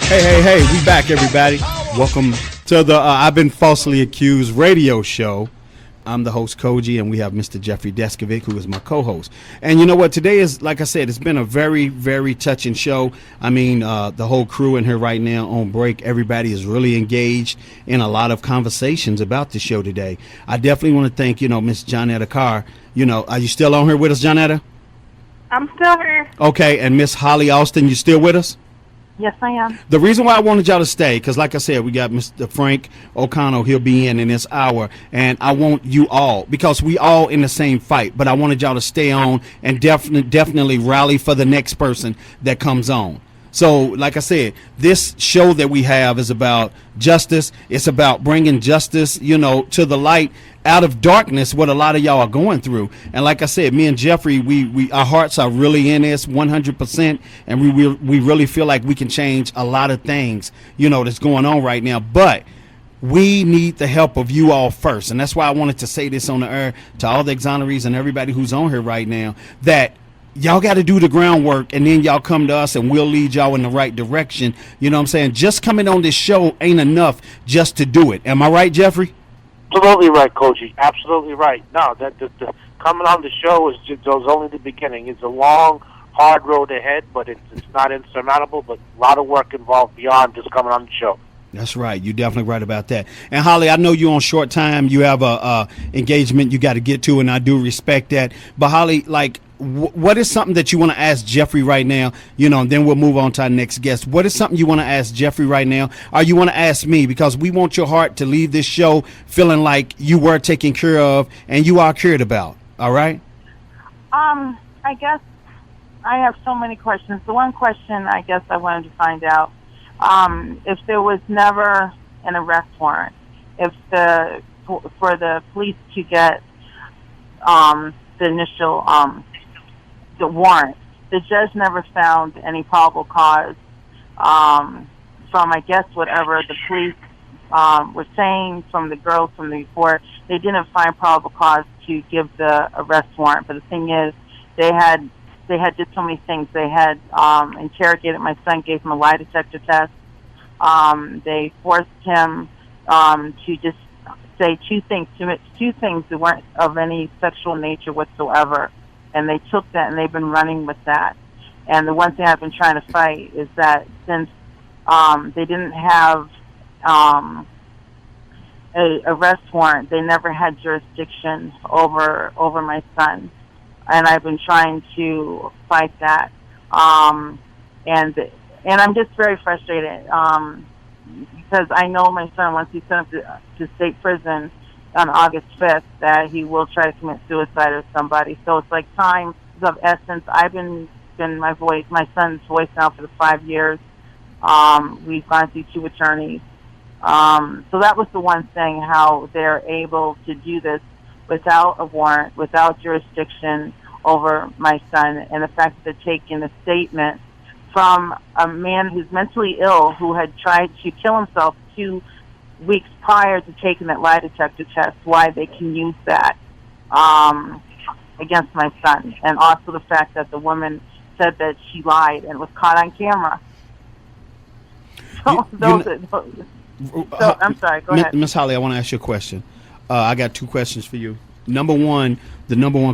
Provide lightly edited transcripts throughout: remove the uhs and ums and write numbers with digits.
Hey, we back, everybody. Welcome to the I've Been Falsely Accused radio show. I'm the host, Cogee, and we have Mr. Jeffrey Deskovic, who is my co-host. And you know what? Today is, like I said, it's been a very, very touching show. I mean, the whole crew in here right now on break, everybody is really engaged in a lot of conversations about the show today. I definitely want to thank, Miss Johnetta Carr. Are you still on here with us, Johnetta? I'm still here. Okay, and Miss Holly Austin, you still with us? Yes, I am. The reason why I wanted y'all to stay, because like I said, we got Mr. Frank O'Connell. He'll be in this hour. And I want you all, because we all in the same fight, but I wanted y'all to stay on and definitely rally for the next person that comes on. So, like I said, this show that we have is about justice. It's about bringing justice, to the light out of darkness, what a lot of y'all are going through. And like I said, me and Jeffrey, we our hearts are really in this 100%, and we really feel like we can change a lot of things, that's going on right now. But we need the help of you all first. And that's why I wanted to say this on the air to all the exonerees and everybody who's on here right now, that y'all got to do the groundwork, and then y'all come to us and we'll lead y'all in the right direction. You know what I'm saying? Just coming on this show ain't enough just to do it. Am I right, Jeffrey? Absolutely right, Cogee. Absolutely right. No, the coming on the show is only the beginning. It's a long, hard road ahead, but it's not insurmountable, but a lot of work involved beyond just coming on the show. That's right. You're definitely right about that. And Holly, I know you're on short time. You have a engagement you got to get to, and I do respect that. But Holly, what is something that you want to ask Jeffrey right now, and then we'll move on to our next guest. What is something you want to ask Jeffrey right now, or you want to ask me, because we want your heart to leave this show feeling like you were taken care of and you are cared about. All right? I guess I have so many questions. The one question I guess I wanted to find out, if there was never an arrest warrant, for the police to get the initial the warrant, the judge never found any probable cause from, I guess, whatever the police were saying from the girls from the report. They didn't find probable cause to give the arrest warrant. But the thing is, they had did so many things. They had interrogated my son, gave him a lie detector test. They forced him to just say two things that weren't of any sexual nature whatsoever. And they took that, and they've been running with that. And the one thing I've been trying to fight is that since they didn't have a arrest warrant, they never had jurisdiction over my son. And I've been trying to fight that. And I'm just very frustrated because I know my son, once he's sent to state prison on August 5th, that he will try to commit suicide or somebody. So it's like time is of essence. I've been my son's voice now for the 5 years. We've gone through 2 attorneys. So that was the one thing, how they're able to do this without a warrant, without jurisdiction over my son, and the fact that they're taking a statement from a man who's mentally ill, who had tried to kill himself 2 weeks prior to taking that lie detector test, why they can use that against my son. And also the fact that the woman said that she lied and was caught on camera. So, I'm sorry, go ahead. Miss Holly, I want to ask you a question. I got 2 questions for you. Number one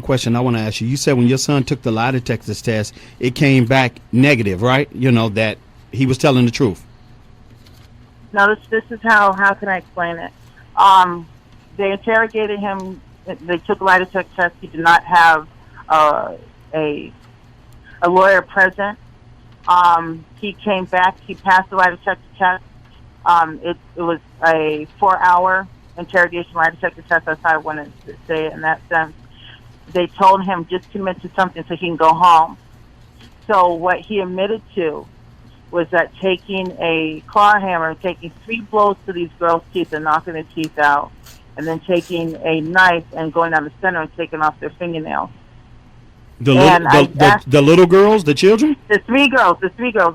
question I want to ask you, you said when your son took the lie detector test, it came back negative, right? That he was telling the truth. No, this is how can I explain it? They interrogated him. They took a lie detector test. He did not have a lawyer present. He came back. He passed the lie detector test. It was a 4-hour interrogation lie detector test. That's how I wanted to say it in that sense. They told him just commit to something so he can go home. So what he admitted to was that taking a claw hammer, taking 3 blows to these girls' teeth and knocking their teeth out, and then taking a knife and going down the center and taking off their fingernails. The little girls, the children? The three girls,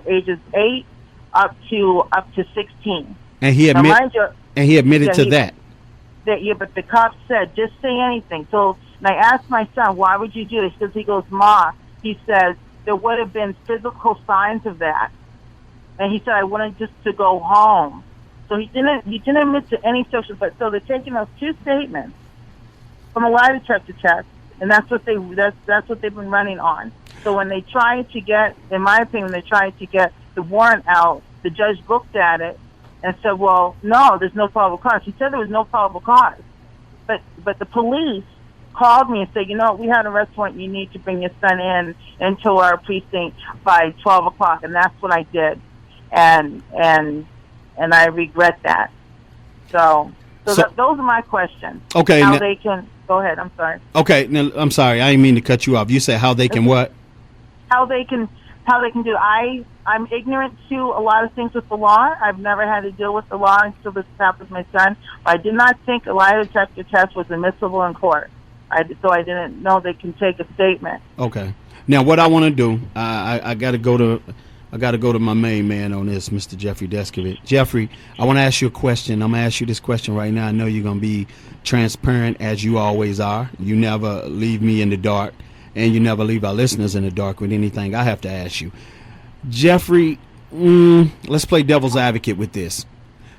ages 8 up to 16. And he admitted to that. Yeah, but the cops said, just say anything. So and I asked my son, why would you do this? Because he goes, Ma, he says, there would have been physical signs of that. and he said I wanted just to go home. So he didn't admit to any social. But so they're taking those two statements from a lie detector test, and that's what they've been running on. So when they tried to get, in my opinion, they tried to get the warrant out, the judge looked at it and said, well, no, there's no probable cause. He said there was no probable cause. But the police called me and said, we had an arrest warrant. You need to bring your son into our precinct by 12 o'clock. And that's what I did. And I regret that. So those are my questions. Okay. How they can, go ahead, I'm sorry. Okay, now, I'm sorry. I didn't mean to cut you off. You said how they can what? How they can do. I'm ignorant to a lot of things with the law. I've never had to deal with the law until this happened with my son. But I did not think a lie detector test was admissible in court. So I didn't know they can take a statement. Okay. Now what I want to do, I got to go to my main man on this, Mr. Jeffrey Deskovic. Jeffrey, I want to ask you a question. I'm going to ask you this question right now. I know you're going to be transparent as you always are. You never leave me in the dark, and you never leave our listeners in the dark with anything I have to ask you. Jeffrey, let's play devil's advocate with this.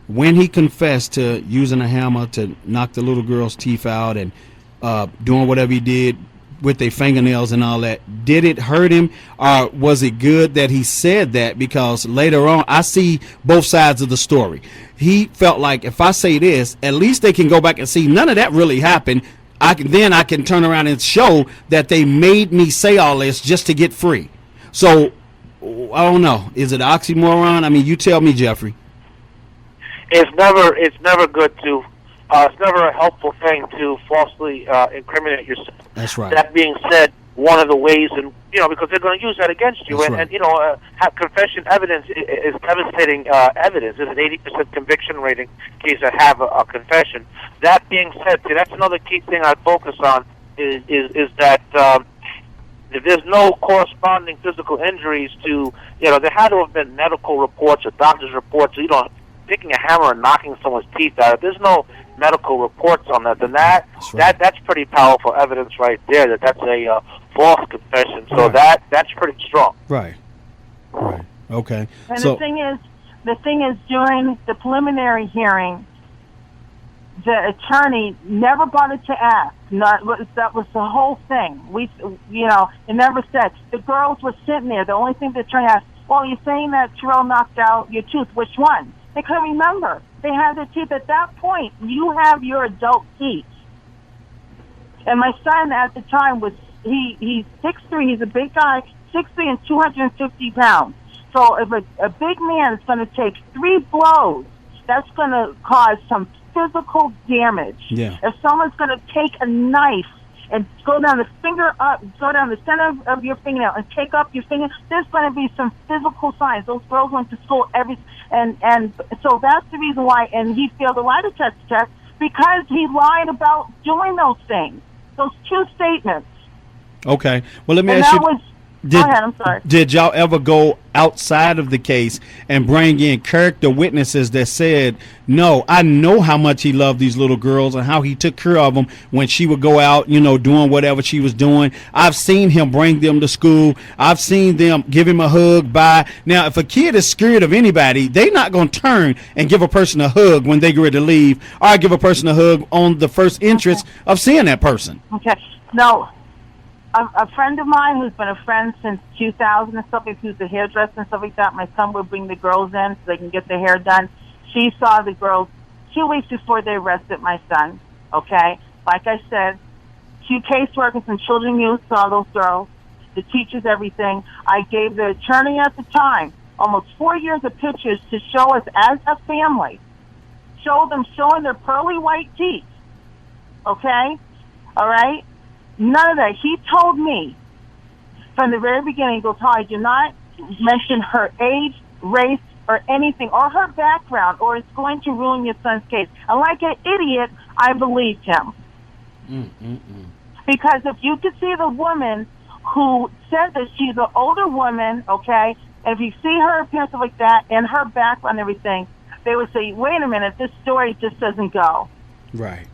When he confessed to using a hammer to knock the little girl's teeth out and doing whatever he did with their fingernails and all that, did it hurt him, or was it good that he said that? Because later on, I see both sides of the story. He felt like, if I say this, at least they can go back and see none of that really happened. I can turn around and show that they made me say all this just to get free. So I don't know. Is it oxymoron? I mean, you tell me, Jeffrey. It's never good to. It's never a helpful thing to falsely incriminate yourself. That's right. That being said, one of the ways, and because they're going to use that against you, That's and right. confession evidence is devastating evidence. There's an 80% conviction rate in case I have a confession. That being said, that's another key thing I focus on is that if there's no corresponding physical injuries to, there had to have been medical reports or doctor's reports. Picking a hammer and knocking someone's teeth out. If there's no medical reports on that, then that's pretty powerful evidence right there. That's a false confession. So right. that's pretty strong. Right. Okay. And so the thing is, during the preliminary hearing, the attorney never bothered to ask. That was the whole thing. It never said. The girls were sitting there. The only thing the attorney asked, well, you're saying that Terrell knocked out your tooth. Which one? They couldn't remember. They had their teeth. At that point, you have your adult teeth. And my son at the time he's 6'3", he's a big guy, 6'3" and 250 pounds. So if a big man is going to take 3 blows, that's going to cause some physical damage. Yeah. If someone's going to take a knife and go down the center of your fingernail and take up your finger, there's going to be some physical signs. Those girls went to school and so that's the reason why, and he failed the lie detector test because he lied about doing those things, those two statements. Okay. Well, let me ask you. Go ahead, I'm sorry. Did y'all ever go outside of the case and bring in character witnesses that said, no, I know how much he loved these little girls and how he took care of them when she would go out, doing whatever she was doing. I've seen him bring them to school. I've seen them give him a hug. Now, if a kid is scared of anybody, they're not going to turn and give a person a hug when they get ready to leave, or give a person a hug on the first interest of seeing that person. Okay. No. A friend of mine who's been a friend since 2000 and stuff, who's a hairdresser and stuff like that, my son would bring the girls in so they can get their hair done. She saw the girls 2 weeks before they arrested my son, okay? Like I said, 2 caseworkers and children youth saw those girls, the teachers, everything. I gave the attorney at the time almost 4 years of pictures to show us as a family, showing their pearly white teeth, okay? All right? None of that. He told me from the very beginning, he goes, I do not mention her age, race, or anything, or her background, or it's going to ruin your son's case. And like an idiot, I believed him. Because if you could see the woman who said that she's an older woman, okay, and if you see her appearance like that and her background and everything, they would say, wait a minute, this story just doesn't go. Right.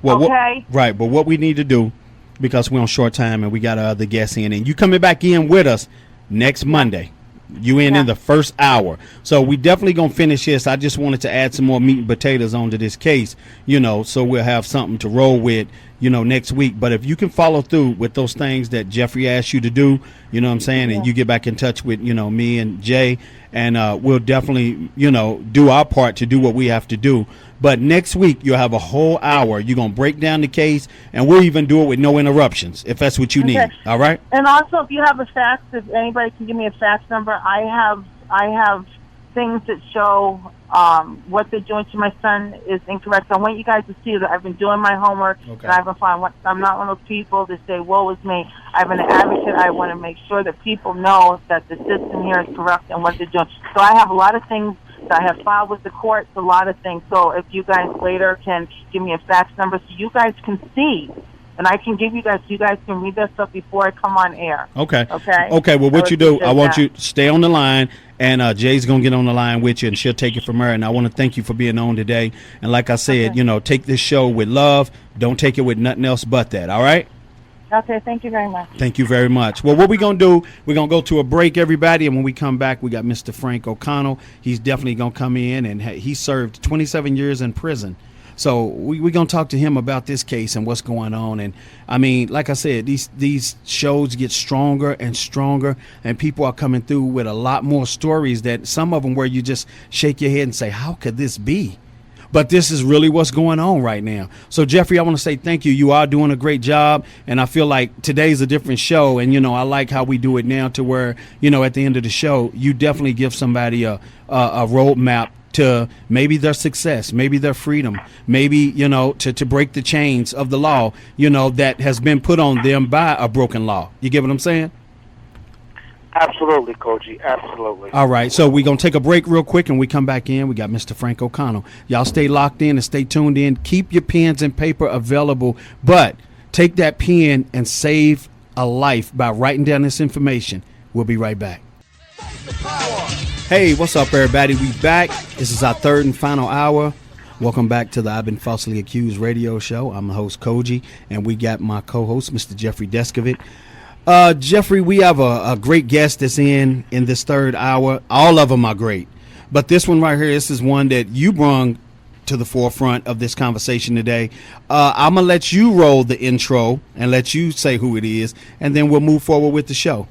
Well, okay? But what we need to do, because we're on short time and we got other guests in, and you coming back in with us next Monday. You in the first hour. So we definitely going to finish this. I just wanted to add some more meat and potatoes onto this case, so we'll have something to roll with, next week. But if you can follow through with those things that Jeffrey asked you to do, you know what I'm saying, and you get back in touch with, me and Jay, and we'll definitely, do our part to do what we have to do. But next week, you'll have a whole hour. You're going to break down the case, and we'll even do it with no interruptions, if that's what you need. All right? And also, if you have a fax, if anybody can give me a fax number, I have things that show what they're doing to my son is incorrect. So I want you guys to see that I've been doing my homework, and I've been fine. I'm not one of those people that say, woe is me. I'm an advocate. I want to make sure that people know that the system here is corrupt and what they're doing. So I have a lot of things that I have filed with the courts, a lot of things. So if you guys later can give me a fax number so you guys can see, and I can give you guys, you guys can read that stuff before I come on air. Okay. Well, what you do, I want you to stay on the line, and Jay's going to get on the line with you, and she'll take it from her. And I want to thank you for being on today. And like I said, take this show with love. Don't take it with nothing else but that, all right? Okay, thank you very much. Thank you very much. Well, what we're going to do, we're going to go to a break, everybody, and when we come back, we got Mr. Frank O'Connell. He's definitely going to come in, and he served 27 years in prison. So we're going to talk to him about this case and what's going on. And, I mean, like I said, these shows get stronger and stronger, and people are coming through with a lot more stories, that some of them where you just shake your head and say, how could this be? But this is really what's going on right now. So, Jeffrey, I want to say thank you. You are doing a great job, and I feel like today's a different show. And, I like how we do it now, to where, at the end of the show, you definitely give somebody a roadmap to maybe their success, maybe their freedom, maybe, to break the chains of the law, that has been put on them by a broken law. You get what I'm saying? Absolutely, Cogee. Absolutely. All right, so we're going to take a break real quick, and we come back in. We got Mr. Frank O'Connell. Y'all stay locked in and stay tuned in. Keep your pens and paper available, but take that pen and save a life by writing down this information. We'll be right back. Hey, what's up, everybody? We back. This is our third and final hour. Welcome back to the I've Been Falsely Accused radio show. I'm the host, Cogee, and we got my co-host, Mr. Jeffrey Deskovic. Jeffrey, we have a great guest that's in this third hour. All of them are great. But this one right here, this is one that you brung to the forefront of this conversation today. I'm going to let you roll the intro and let you say who it is, and then we'll move forward with the show.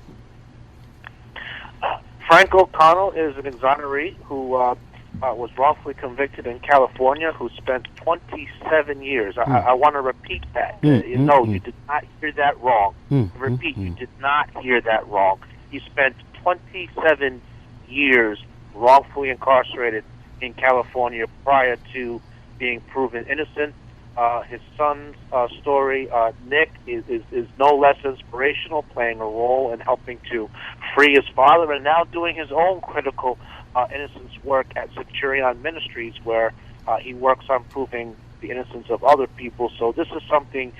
Frank O'Connell is an exoneree who was wrongfully convicted in California, who spent 27 years. I want to repeat that. No, you did not hear that wrong. Repeat, you did not hear that wrong. He spent 27 years wrongfully incarcerated in California prior to being proven innocent. His son's story, Nick, is no less inspirational, playing a role in helping to free his father, and now doing his own critical innocence work at Centurion Ministries, where he works on proving the innocence of other people. So this is something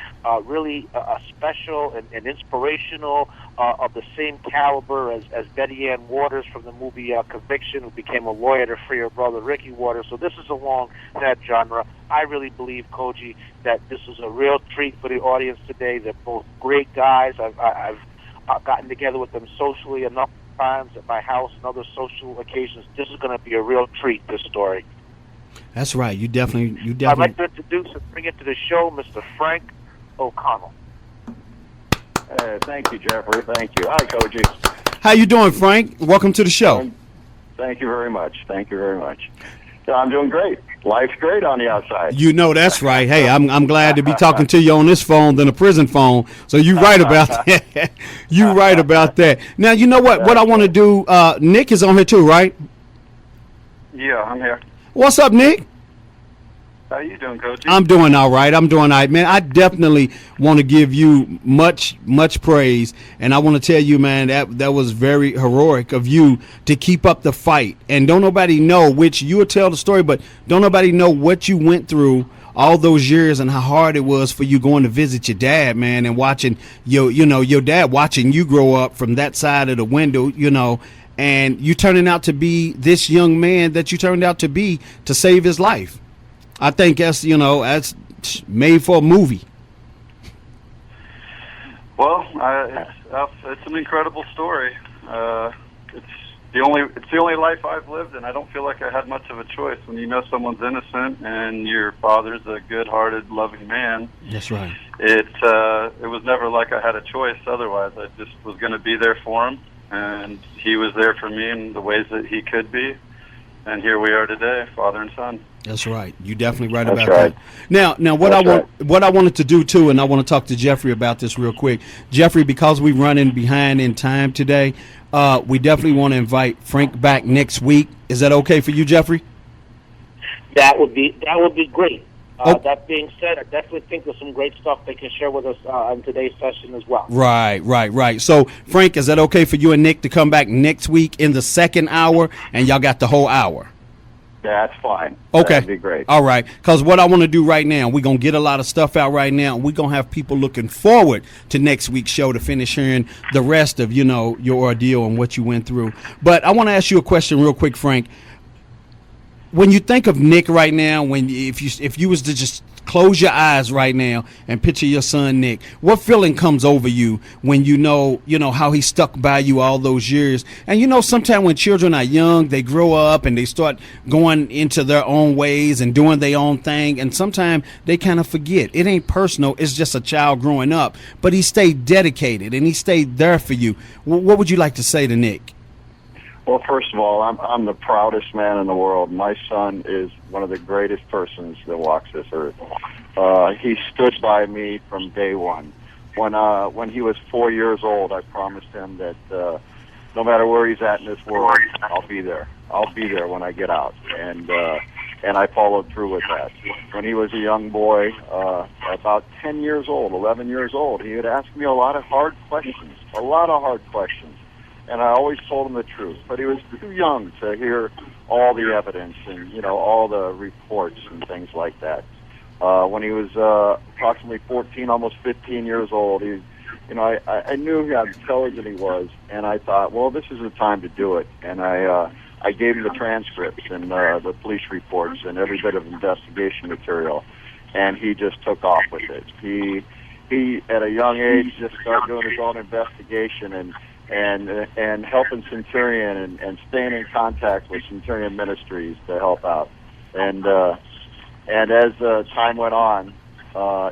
really special and inspirational, of the same caliber as Betty Ann Waters from the movie Conviction, who became a lawyer to free her brother Ricky Waters. So this is along that genre. I really believe, Cogee, that this is a real treat for the audience today. They're both great guys. I've gotten together with them socially enough times at my house and other social occasions. This is going to be a real treat, this story. That's right. You definitely. I'd like to introduce and bring into the show Mr. Frank O'Connell. Thank you, Jeffrey. Thank you. Hi, Cogee. How you doing, Frank? Welcome to the show. Thank you very much. Thank you very much. I'm doing great. Life's great on the outside. That's right. Hey, I'm glad to be talking to you on this phone than a prison phone. So you right about that. You right about that. Now, you know what? What I want to do, Nick is on here too, right? Yeah, I'm here. What's up, Nick? How you doing, Coach? I'm doing all right. Man, I definitely want to give you much praise, and I want to tell you, man, that was very heroic of you to keep up the fight. And don't nobody know, which you will tell the story, but don't nobody know what you went through all those years and how hard it was for you going to visit your dad, man, and watching your dad watching you grow up from that side of the window, and you turning out to be this young man that you turned out to be to save his life. I think that's made for a movie. Well, it's an incredible story. It's it's the only life I've lived, and I don't feel like I had much of a choice. When you know someone's innocent and your father's a good-hearted, loving man, That's right. it was never like I had a choice. Otherwise, I just was going to be there for him, and he was there for me in the ways that he could be. And here we are today, father and son. That's right. You definitely right That's about right. that. Now, what what I wanted to do too, and I want to talk to Jeffrey about this real quick. Jeffrey, because we're running behind in time today, we definitely want to invite Frank back next week. Is that okay for you, Jeffrey? That would be great. Oh. That being said, I definitely think there's some great stuff they can share with us on today's session as well. Right. So, Frank, is that okay for you and Nick to come back next week in the second hour, and y'all got the whole hour? That's fine. Okay. That'd be great. All right. Because what I want to do right now, we're going to get a lot of stuff out right now. We're going to have people looking forward to next week's show to finish hearing the rest of, your ordeal and what you went through. But I want to ask you a question real quick, Frank. When you think of Nick right now, if you was to just close your eyes right now and picture your son Nick, what feeling comes over you when you know how he stuck by you all those years? And sometimes when children are young, they grow up and they start going into their own ways and doing their own thing, and sometimes they kind of forget. It ain't personal, it's just a child growing up, but he stayed dedicated and he stayed there for you. What would you like to say to Nick? Well, first of all, I'm the proudest man in the world. My son is one of the greatest persons that walks this earth. He stood by me from day one. When he was 4 years old, I promised him that no matter where he's at in this world, I'll be there. I'll be there when I get out, and I followed through with that. When he was a young boy, about 10 years old, 11 years old, he would ask me a lot of hard questions. And I always told him the truth, but he was too young to hear all the evidence and, all the reports and things like that. When he was approximately 14, almost 15 years old, I knew how intelligent he was, and I thought, well, this is the time to do it. And I gave him the transcripts and the police reports and every bit of investigation material, and he just took off with it. He at a young age, just started doing his own investigation and helping Centurion and staying in contact with Centurion Ministries to help out. And as time went on,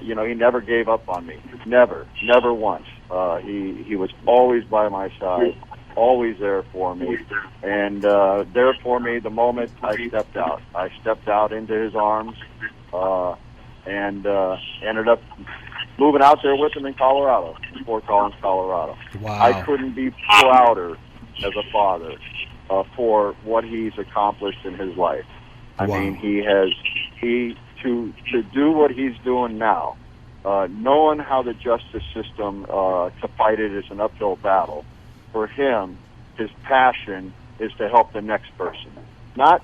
he never gave up on me. Never once. He was always by my side, always there for me, and there for me the moment I stepped out. I stepped out into his arms, and ended up moving out there with him in Colorado, in Fort Collins, Colorado. Wow. I couldn't be prouder as a father for what he's accomplished in his life. I mean, to do what he's doing now, knowing how the justice system to fight it is an uphill battle. For him, his passion is to help the next person, not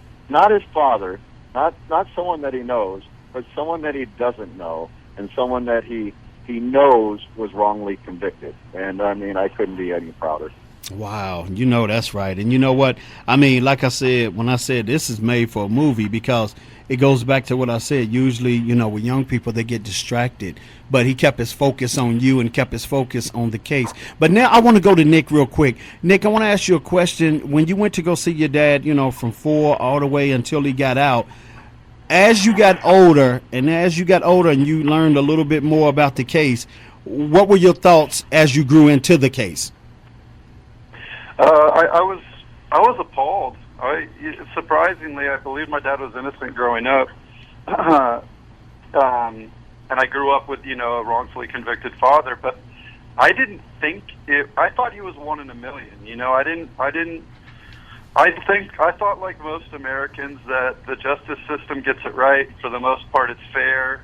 his father, not someone that he knows, but someone that he doesn't know, and someone that he knows was wrongly convicted. And I mean, I couldn't be any prouder. Wow, that's right. And you know what? I mean, like I said, when I said this is made for a movie, because it goes back to what I said. Usually, with young people, they get distracted. But he kept his focus on you and kept his focus on the case. But now I want to go to Nick real quick. Nick, I want to ask you a question. When you went to go see your dad, from 4 all the way until he got out, as you got older and you learned a little bit more about the case, what were your thoughts as you grew into the case? I was appalled. Surprisingly, I believed my dad was innocent growing up, and I grew up with a wrongfully convicted father. But I didn't think it. I thought he was one in a million. I thought, like most Americans, that the justice system gets it right. For the most part, it's fair,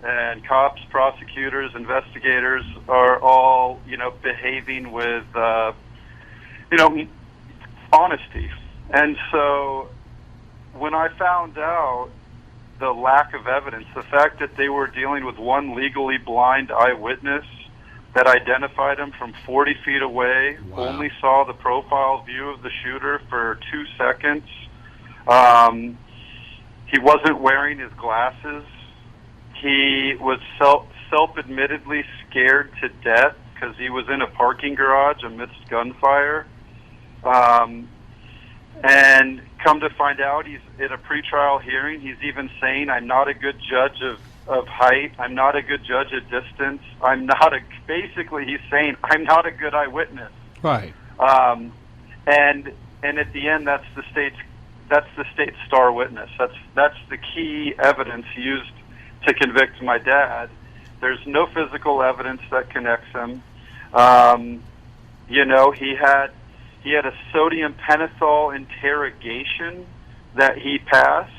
and cops, prosecutors, investigators are all, behaving with, honesty. And so when I found out the lack of evidence, the fact that they were dealing with one legally blind eyewitness that identified him from 40 feet away, wow, only saw the profile view of the shooter for 2 seconds. He wasn't wearing his glasses. He was self-admittedly scared to death because he was in a parking garage amidst gunfire. And come to find out, he's in a pretrial hearing. He's even saying, I'm not a good judge of height. I'm not a good judge of distance. Basically he's saying, I'm not a good eyewitness. Right. And at the end, that's the state's star witness. That's the key evidence used to convict my dad. There's no physical evidence that connects him. He had a sodium pentothal interrogation that he passed.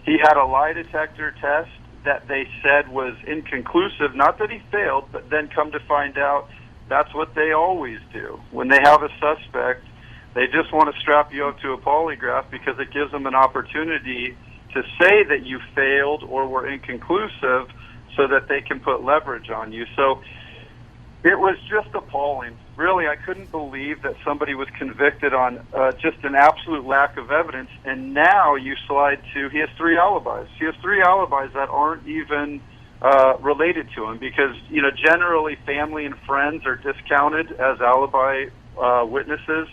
He had a lie detector test that they said was inconclusive. Not that he failed, but then come to find out that's what they always do. When they have a suspect, they just want to strap you up to a polygraph because it gives them an opportunity to say that you failed or were inconclusive so that they can put leverage on you. So it was just appalling. Really, I couldn't believe that somebody was convicted on just an absolute lack of evidence. And now you slide to, he has 3 alibis. He has 3 alibis that aren't even related to him because, generally family and friends are discounted as alibi witnesses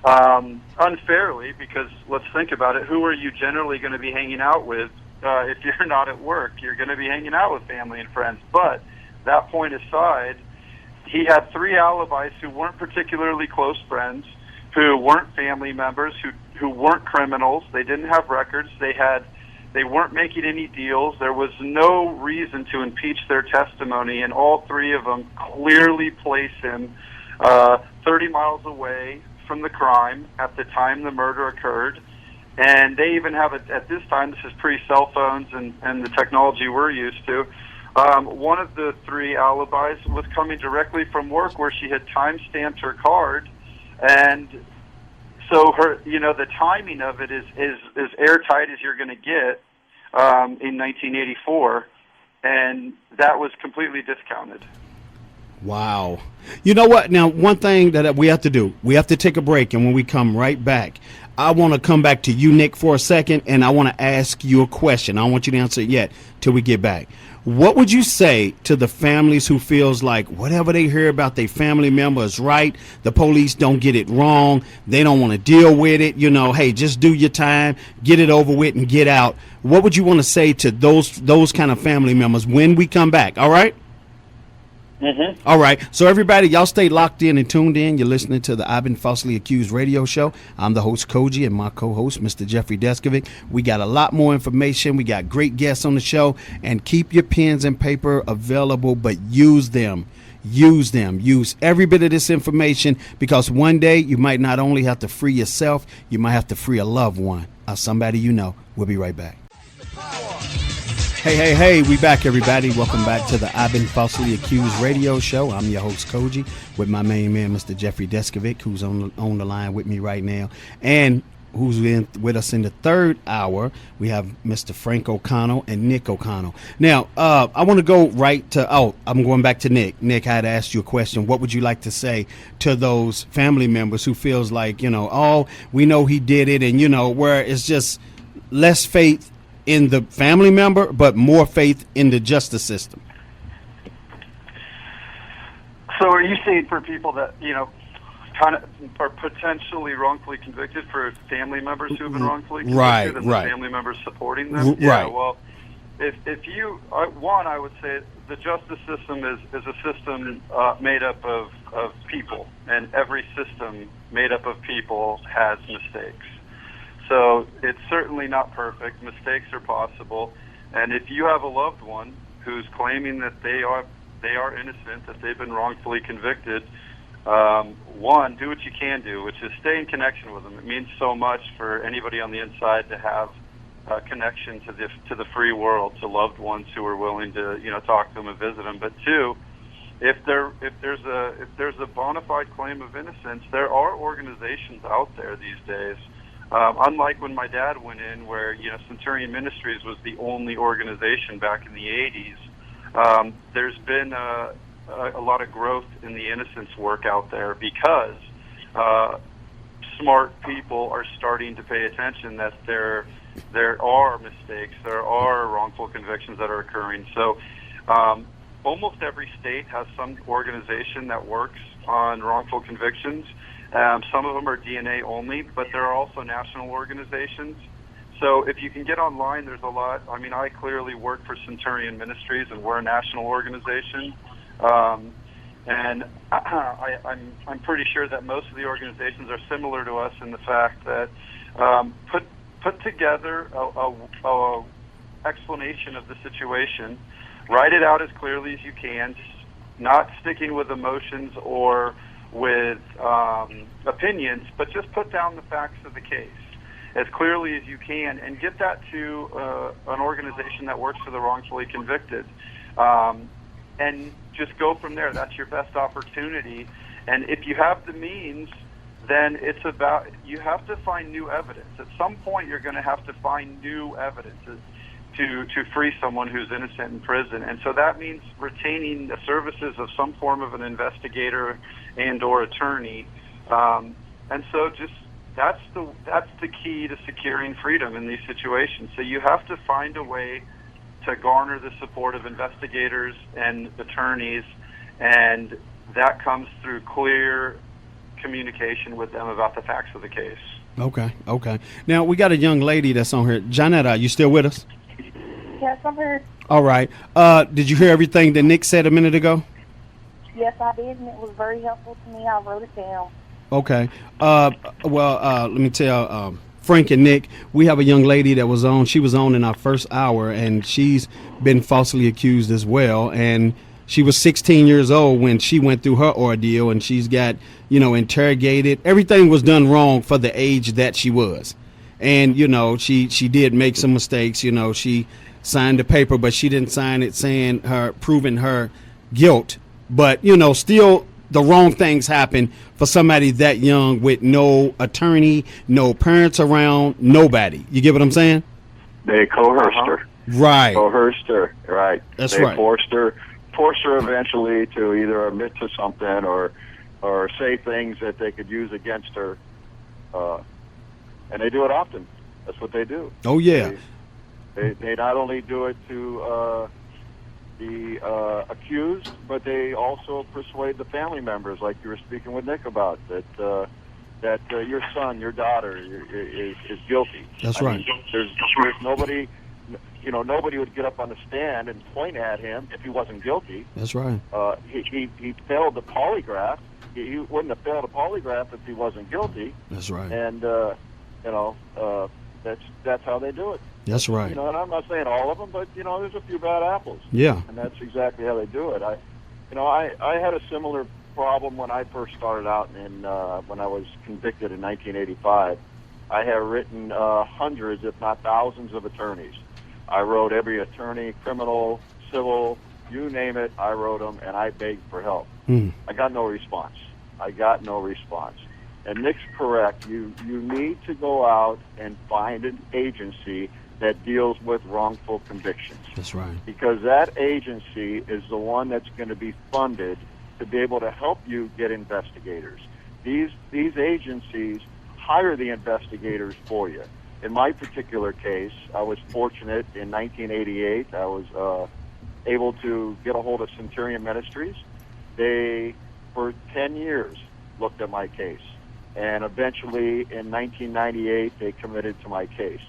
unfairly because, let's think about it, who are you generally going to be hanging out with if you're not at work? You're going to be hanging out with family and friends. But that point aside, he had 3 alibis who weren't particularly close friends, who weren't family members, who weren't criminals. They didn't have records. They weren't making any deals. There was no reason to impeach their testimony, and all 3 of them clearly place him 30 miles away from the crime at the time the murder occurred. And they even have it at this time. This is pre-cell phones and the technology we're used to. One of the 3 alibis was coming directly from work where she had time-stamped her card, and so the timing of it is as airtight as you're going to get in 1984, and that was completely discounted. Wow. You know what? Now, one thing that we have to do, we have to take a break, and when we come right back, I want to come back to you, Nick, for a second, and I want to ask you a question. I don't want you to answer it yet till we get back. What would you say to the families who feels like whatever they hear about their family member is right, the police don't get it wrong, they don't want to deal with it, hey, just do your time, get it over with and get out. What would you want to say to those kind of family members when we come back? All right? Mm-hmm. All right. So everybody, y'all stay locked in and tuned in. You're listening to the I've Been Falsely Accused radio show. I'm the host, Cogee, and my co-host, Mr. Jeffrey Deskovic. We got a lot more information. We got great guests on the show. And keep your pens and paper available, but use them. Use them. Use every bit of this information because one day you might not only have to free yourself, you might have to free a loved one or somebody you know. We'll be right back. Hey, we back, everybody. Welcome back to the I've Been Falsely Accused radio show. I'm your host, Cogee, with my main man, Mr. Jeffrey Deskovic, who's on the line with me right now. And who's with us in the 3rd hour, we have Mr. Frank O'Connell and Nick O'Connell. Now, I want to go right to, I'm going back to Nick. Nick, I had asked you a question. What would you like to say to those family members who feels like, we know he did it, and, where it's just less faith in the family member, but more faith in the justice system? So are you saying for people that, kind of are potentially wrongfully convicted, for family members who have been wrongfully convicted and the family members supporting them? Yeah, well, if you, I would say the justice system is a system made up of people, and every system made up of people has mistakes. So it's certainly not perfect. Mistakes are possible. And if you have a loved one who's claiming that they are innocent, that they've been wrongfully convicted, one, do what you can do, which is stay in connection with them. It means so much for anybody on the inside to have a connection to the free world, to loved ones who are willing to talk to them and visit them. But 2, if there's a bona fide claim of innocence, there are organizations out there these days. Unlike when my dad went in, where Centurion Ministries was the only organization back in the 80s, there's been a lot of growth in the innocence work out there because smart people are starting to pay attention that there are mistakes, there are wrongful convictions that are occurring. So almost every state has some organization that works on wrongful convictions. Some of them are DNA only, but there are also national organizations. So if you can get online, there's a lot. I mean, I clearly work for Centurion Ministries, and we're a national organization. And I'm pretty sure that most of the organizations are similar to us in the fact that put together a explanation of the situation, write it out as clearly as you can, not sticking with emotions or with opinions, but just put down the facts of the case as clearly as you can, and get that to an organization that works for the wrongfully convicted, and just go from there. That's your best opportunity. And if you have the means, then it's about, you have to find new evidence. At some point, you're going to have to find new evidence to free someone who's innocent in prison. And so that means retaining the services of some form of an investigator and or attorney. And so just that's the key to securing freedom in these situations. So you have to find a way to garner the support of investigators and attorneys, and that comes through clear communication with them about the facts of the case. Okay. Now, we got a young lady that's on here. Johnetta, are you still with us? Yes, I'm here. All right. Did you hear everything that Nick said a minute ago? Yes, I did, and it was very helpful to me. I wrote it down. Okay. Let me tell Frank and Nick, we have a young lady that was on. She was on in our first hour, and she's been falsely accused as well. And she was 16 years old when she went through her ordeal, and she's got, interrogated. Everything was done wrong for the age that she was. And, she did make some mistakes. She signed the paper, but she didn't sign it proving her guilt. But, still the wrong things happen for somebody that young with no attorney, no parents around, nobody. You get what I'm saying? They coerced her. Right. Coerced her. Right. That's they right. Forced her eventually to either admit to something or say things that they could use against her. And they do it often. That's what they do. Oh, yeah. They not only do it to the accused, but they also persuade the family members, like you were speaking with Nick about, that your son, your daughter is guilty. That's I right. mean, there's nobody, nobody would get up on the stand and point at him if he wasn't guilty. That's right. He failed the polygraph. He wouldn't have failed a polygraph if he wasn't guilty. That's right. And that's how they do it. That's right. And I'm not saying all of them, but there's a few bad apples. Yeah. And that's exactly how they do it. I had a similar problem when I first started out when I was convicted in 1985. I have written hundreds, if not thousands, of attorneys. I wrote every attorney, criminal, civil, you name it, I wrote them, and I begged for help. I got no response. And Nick's correct. You need to go out and find an agency that deals with wrongful convictions. That's right. Because that agency is the one that's going to be funded to be able to help you get investigators. These agencies hire the investigators for you. In my particular case, I was fortunate in 1988. I was able to get a hold of Centurion Ministries. They, for 10 years, looked at my case. And eventually, in 1998, they committed to my case.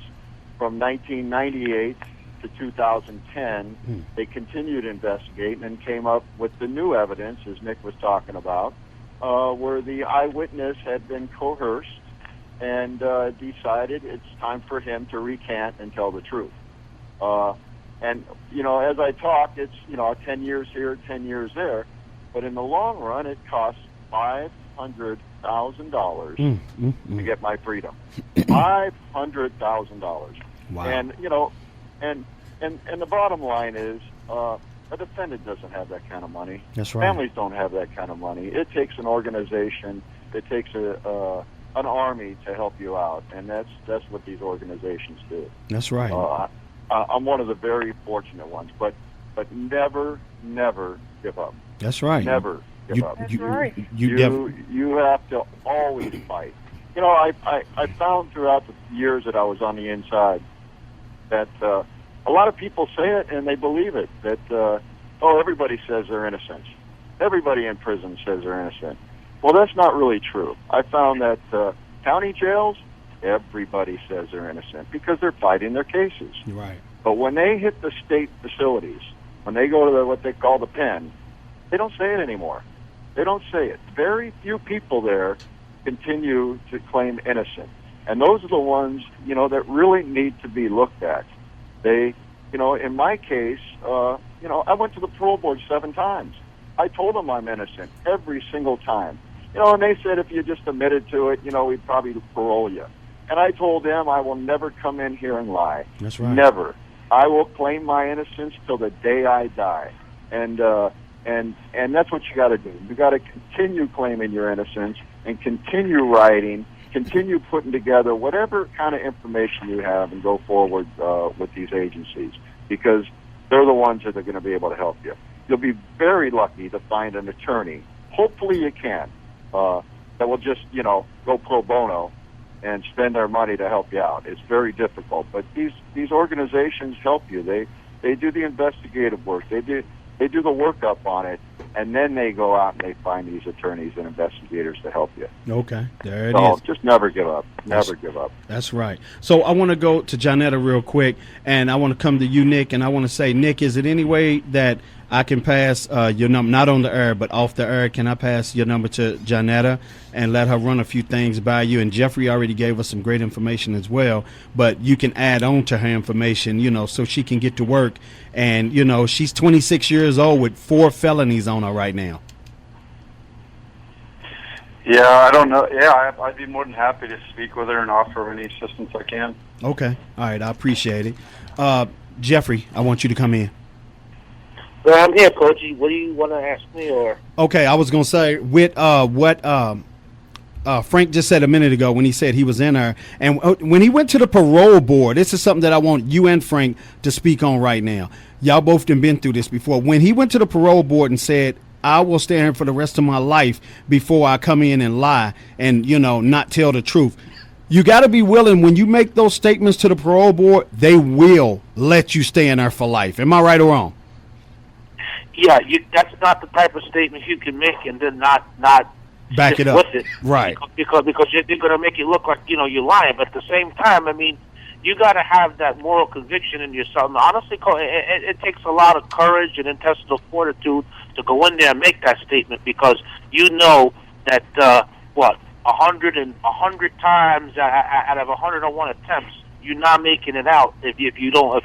From 1998 to 2010, they continued investigating and came up with the new evidence, as Nick was talking about, where the eyewitness had been coerced and decided it's time for him to recant and tell the truth. And, as I talk, it's, 10 years here, 10 years there. But in the long run, it costs $500,000 to get my freedom. $500,000. Wow. And and the bottom line is, a defendant doesn't have that kind of money. That's right. Families don't have that kind of money. It takes an organization. It takes an army to help you out, and that's what these organizations do. That's right. I'm one of the very fortunate ones, but never give up. That's right. Never give up. That's right. You have to always fight. I found throughout the years that I was on the inside that a lot of people say it and they believe it, that, everybody says they're innocent. Everybody in prison says they're innocent. Well, that's not really true. I found that county jails, everybody says they're innocent because they're fighting their cases. Right. But when they hit the state facilities, when they go to what they call the pen, they don't say it anymore. They don't say it. Very few people there continue to claim innocent. And those are the ones, that really need to be looked at. They, in my case, I went to the parole board 7 times. I told them I'm innocent every single time. And they said if you just admitted to it, we'd probably parole you. And I told them I will never come in here and lie. That's right. Never. I will claim my innocence till the day I die. And that's what you got to do. You got to continue claiming your innocence and continue writing, continue putting together whatever kind of information you have and go forward with these agencies, because they're the ones that are going to be able to help you. You'll be very lucky to find an attorney. Hopefully you can, that will just, go pro bono and spend their money to help you out. It's very difficult, but these organizations help you. They do the investigative work. They do the workup on it, and then they go out and they find these attorneys and investigators to help you. Okay, there it So is. just never give up. Never give up. That's right. So I want to go to Johnetta real quick, and I want to come to you, Nick, and I want to say, Nick, is it any way that I can pass your number, not on the air, but off the air? Can I pass your number to Johnetta and let her run a few things by you? And Jeffrey already gave us some great information as well, but you can add on to her information, so she can get to work. And, she's 26 years old with 4 felonies on her right now. Yeah, I don't know. Yeah, I'd be more than happy to speak with her and offer any assistance I can. Okay. All right. I appreciate it. Jeffrey, I want you to come in. Well, I'm here, Cogee. What do you want to ask me, or? Okay, I was going to say, with what Frank just said a minute ago when he said he was in there, and when he went to the parole board, this is something that I want you and Frank to speak on right now. Y'all both done been through this before. When he went to the parole board and said, I will stay here for the rest of my life before I come in and lie and, not tell the truth. You got to be willing, when you make those statements to the parole board, they will let you stay in there for life. Am I right or wrong? Yeah, that's not the type of statement you can make and then not back it up. with it. Right. Because they're going to make it look like, you're lying. But at the same time, you got to have that moral conviction in yourself. And honestly, it takes a lot of courage and intestinal fortitude to go in there and make that statement, because that 100 times out of 101 attempts, you're not making it out if you don't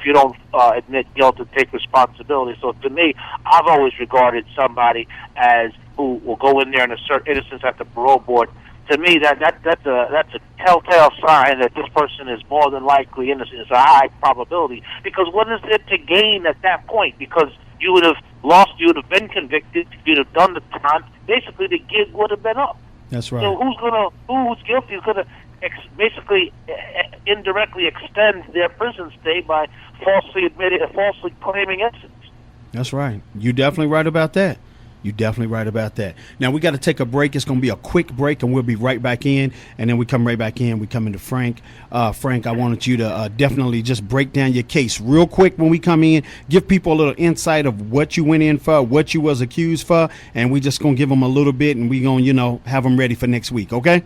admit guilt and take responsibility. So to me, I've always regarded somebody as who will go in there and assert innocence at the parole board. To me, that's a telltale sign that this person is more than likely innocent. It's a high probability, because what is there to gain at that point? Because you would have lost, you would have been convicted, you'd have done the time. Basically, the gig would have been up. That's right. So who's guilty is gonna basically indirectly extend their prison stay by falsely claiming innocence. That's right. You're definitely right about that. Now, we got to take a break. It's going to be a quick break, and we'll be right back in. And then we come right back in. We come into Frank. Frank, I wanted you to definitely just break down your case real quick when we come in. Give people a little insight of what you went in for, what you was accused for, and we just going to give them a little bit, and we going to, have them ready for next week, okay?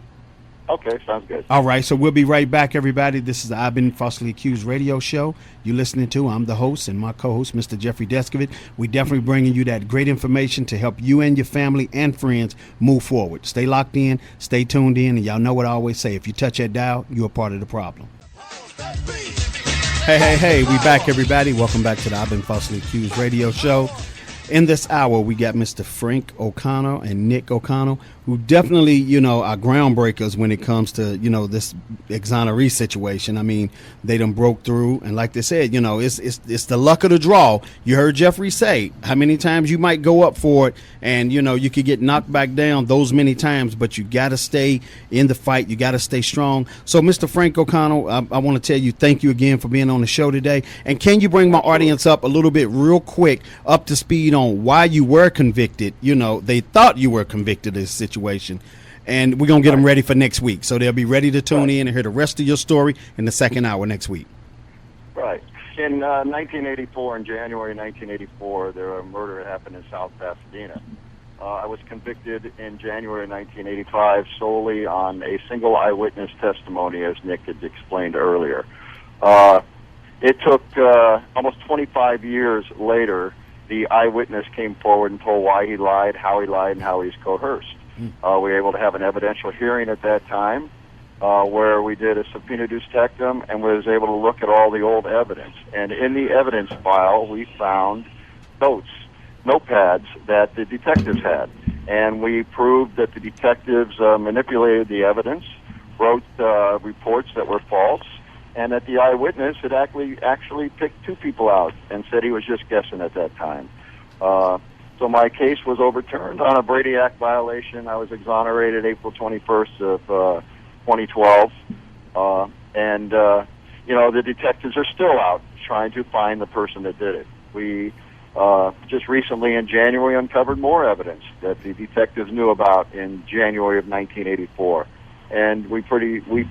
Okay, sounds good. All right, so we'll be right back, everybody. This is the I've Been Falsely Accused radio show you're listening to. I'm the host and my co-host, Mr. Jeffrey Deskovic. We definitely bringing you that great information to help you and your family and friends move forward. Stay locked in, stay tuned in, and y'all know what I always say. If you touch that dial, you're a part of the problem. Hey, we back, everybody. Welcome back to the I've Been Falsely Accused radio show. In this hour, we got Mr. Frank O'Connell and Nick O'Connell, who definitely, are groundbreakers when it comes to, this exoneree situation. They done broke through, and like they said, it's the luck of the draw. You heard Jeffrey say how many times you might go up for it, and, you could get knocked back down those many times, but you got to stay in the fight. You got to stay strong. So, Mr. Frank O'Connell, I want to tell you thank you again for being on the show today. And can you bring my audience up a little bit real quick, up to speed on why you were convicted? They thought you were convicted of this situation, and we're going to get them ready for next week. So they'll be ready to tune in and hear the rest of your story in the second hour next week. Right. In 1984, in January 1984, a murder happened in South Pasadena. I was convicted in January 1985 solely on a single eyewitness testimony, as Nick had explained earlier. It took almost 25 years later, the eyewitness came forward and told why he lied, and how he's coerced. We were able to have an evidential hearing at that time where we did a subpoena deus tectum and was able to look at all the old evidence. And in the evidence file, we found notepads that the detectives had. And we proved that the detectives manipulated the evidence, wrote reports that were false, and that the eyewitness had actually picked two people out and said he was just guessing at that time. So my case was overturned on a Brady Act violation. I was exonerated April 21st of 2012. The detectives are still out trying to find the person that did it. We just recently in January uncovered more evidence that the detectives knew about in January of 1984. And we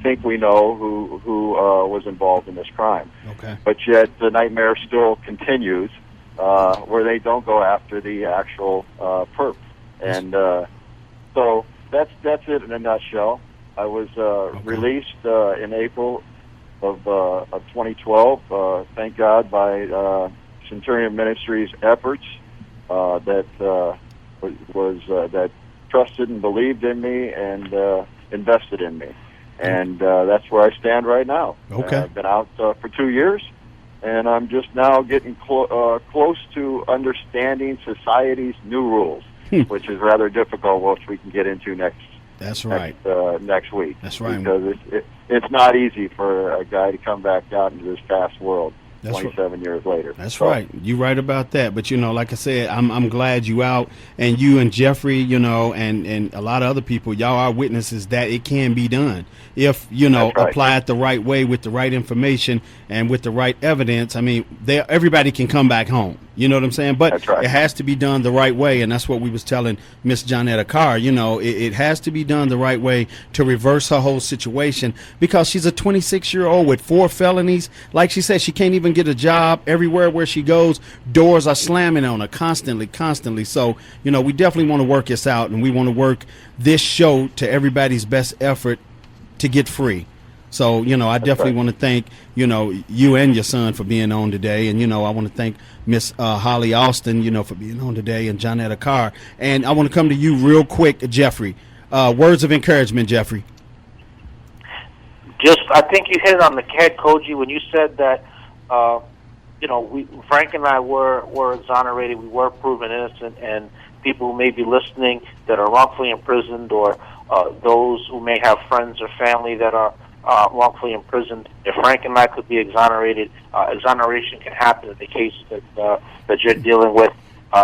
think we know who was involved in this crime. Okay. But yet the nightmare still continues, where they don't go after the actual perp. And so that's it in a nutshell. I was released in April of 2012. Thank God by Centurion Ministries' efforts that trusted and believed in me and invested in me, and that's where I stand right now. Okay. I've been out for 2 years, and I'm just now getting close to understanding society's new rules, which is rather difficult, which we can get into next week. That's right. Because it's not easy for a guy to come back out into this fast world. 27 years later. That's right. You're right about that. But, like I said, I'm glad you out, and you and Jeffrey, and a lot of other people, y'all are witnesses that it can be done. If, apply it the right way with the right information and with the right evidence. I mean, everybody can come back home. You know what I'm saying? But it has to be done the right way, and that's what we was telling Miss Johnetta Carr. It has to be done the right way to reverse her whole situation, because she's a 26-year-old with 4 felonies. Like she said, she can't even get a job. Everywhere where she goes, doors are slamming on her constantly. So, we definitely want to work this out, and we want to work this show to everybody's best effort to get free. So, I definitely want to thank, you and your son for being on today. And, I want to thank Miss Holly Austin, for being on today, and Johnetta Carr. And I want to come to you real quick, Jeffrey. Words of encouragement, Jeffrey. I think you hit it on the head, Cogee, when you said that, Frank and I were exonerated. We were proven innocent, and people who may be listening that are wrongfully imprisoned, or those who may have friends or family that are wrongfully imprisoned. If Frank and I could be exonerated, exoneration can happen in the case that you're dealing with.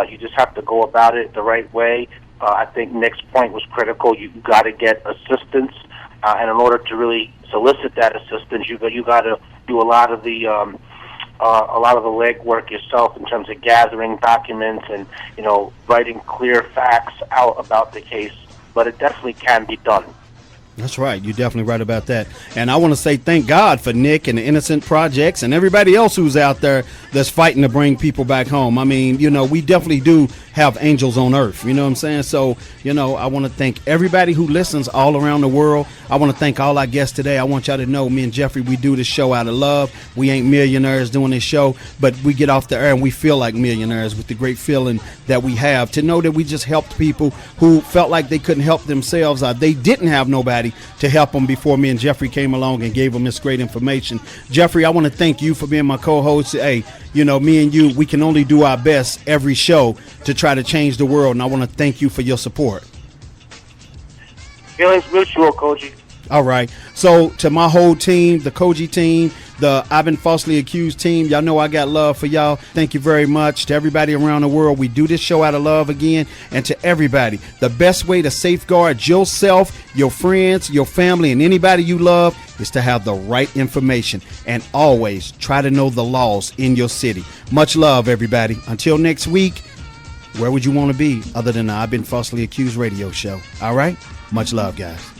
You just have to go about it the right way. I think Nick's point was critical. You got to get assistance, and in order to really solicit that assistance, you got to do a lot of the legwork yourself in terms of gathering documents and writing clear facts out about the case. But it definitely can be done. That's right. You're definitely right about that. And I want to say thank God for Nick and the Innocent Projects and everybody else who's out there that's fighting to bring people back home. I mean, we definitely do have angels on earth. You know what I'm saying? So, I want to thank everybody who listens all around the world. I want to thank all our guests today. I want y'all to know me and Jeffrey, we do this show out of love. We ain't millionaires doing this show, but we get off the air and we feel like millionaires with the great feeling that we have to know that we just helped people who felt like they couldn't help themselves, or they didn't have nobody to help them before me and Jeffrey came along and gave them this great information. Jeffrey, I want to thank you for being my co-host. Hey, me and you, we can only do our best every show to try to change the world, and I want to thank you for your support. Feelings mutual, Cogee. All right. So to my whole team, the Cogee team, the I've been falsely accused team, y'all know I got love for y'all. Thank you very much to everybody around the world. We do this show out of love again. And to everybody, the best way to safeguard yourself, your friends, your family, and anybody you love is to have the right information, and always try to know the laws in your city. Much love, everybody. Until next week, where would you want to be other than the I've Been Falsely Accused radio show? All right. Much love, guys.